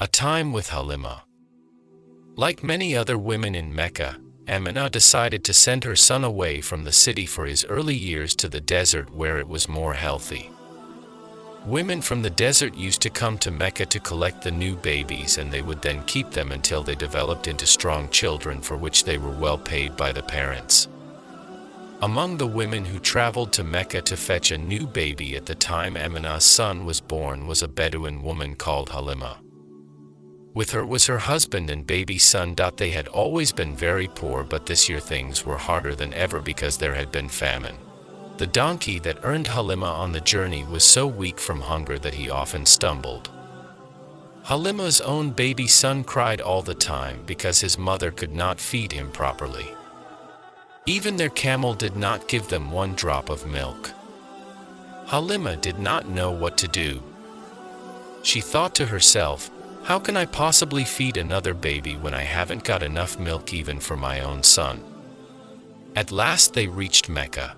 A time with Halima. Like many other women in Mecca, Aminah decided to send her son away from the city for his early years to the desert where it was more healthy. Women from the desert used to come to Mecca to collect the new babies, and they would then keep them until they developed into strong children for which they were well paid by the parents. Among the women who traveled to Mecca to fetch a new baby at the time Aminah's son was born was a Bedouin woman called Halima. With her was her husband and baby son. They had always been very poor, but this year things were harder than ever because there had been famine. The donkey that earned Halima on the journey was so weak from hunger that he often stumbled. Halima's own baby son cried all the time because his mother could not feed him properly. Even their camel did not give them one drop of milk. Halima did not know what to do. She thought to herself, "How can I possibly feed another baby when I haven't got enough milk even for my own son?" At last they reached Mecca.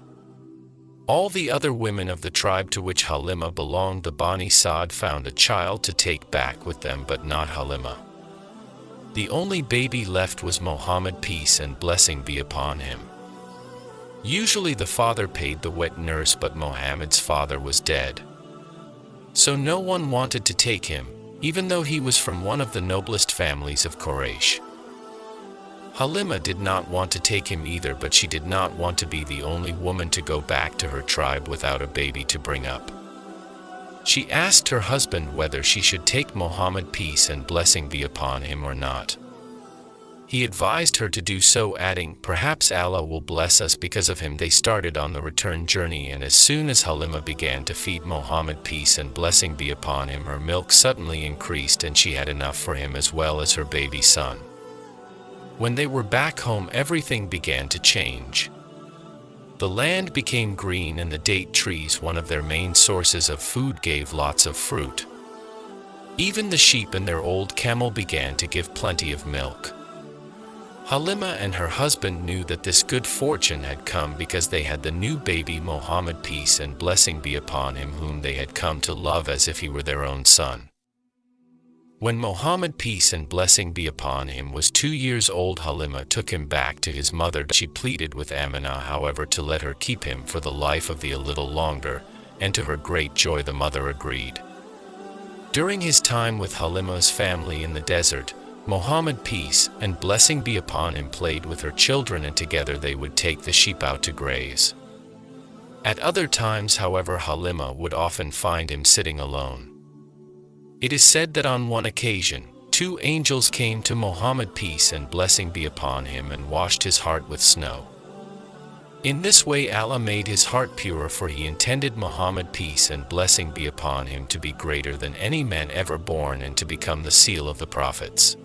All the other women of the tribe to which Halima belonged, the Bani Sa'd, found a child to take back with them, but not Halima. The only baby left was Muhammad, peace and blessing be upon him. Usually the father paid the wet nurse, but Muhammad's father was dead. So no one wanted to take him, even though he was from one of the noblest families of Quraysh. Halima did not want to take him either, but she did not want to be the only woman to go back to her tribe without a baby to bring up. She asked her husband whether she should take Muhammad, peace and blessing be upon him, or not. He advised her to do so, adding, "Perhaps Allah will bless us because of him." They started on the return journey, and as soon as Halima began to feed Muhammad, peace and blessing be upon him, her milk suddenly increased and she had enough for him as well as her baby son. When they were back home, everything began to change. The land became green, and the date trees, one of their main sources of food, gave lots of fruit. Even the sheep and their old camel began to give plenty of milk. Halima and her husband knew that this good fortune had come because they had the new baby Muhammad, peace and blessing be upon him, whom they had come to love as if he were their own son. When Muhammad, peace and blessing be upon him, was 2 years old, Halima took him back to his mother. She pleaded with Aminah, however, to let her keep him for the life of a little longer, and to her great joy the mother agreed. During his time with Halima's family in the desert, Muhammad, peace and blessing be upon him, played with her children, and together they would take the sheep out to graze. At other times, however, Halima would often find him sitting alone. It is said that on one occasion, 2 angels came to Muhammad, peace and blessing be upon him, and washed his heart with snow. In this way Allah made his heart pure, for he intended Muhammad, peace and blessing be upon him, to be greater than any man ever born and to become the seal of the prophets.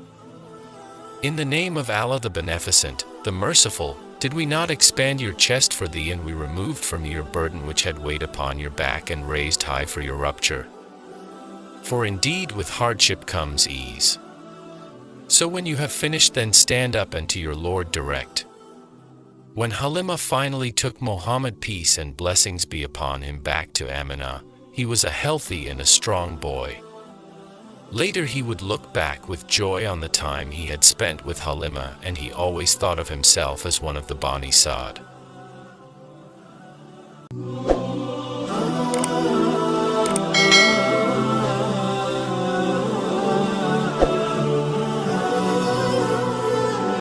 In the name of Allah, the Beneficent, the Merciful, did we not expand your chest for thee, and we removed from you your burden which had weighed upon your back, and raised high for your rupture? For indeed with hardship comes ease. So when you have finished, then stand up and to your Lord direct." When Halima finally took Muhammad, peace and blessings be upon him, back to Aminah, he was a healthy and a strong boy. Later he would look back with joy on the time he had spent with Halima, and he always thought of himself as one of the Bani Sa'd.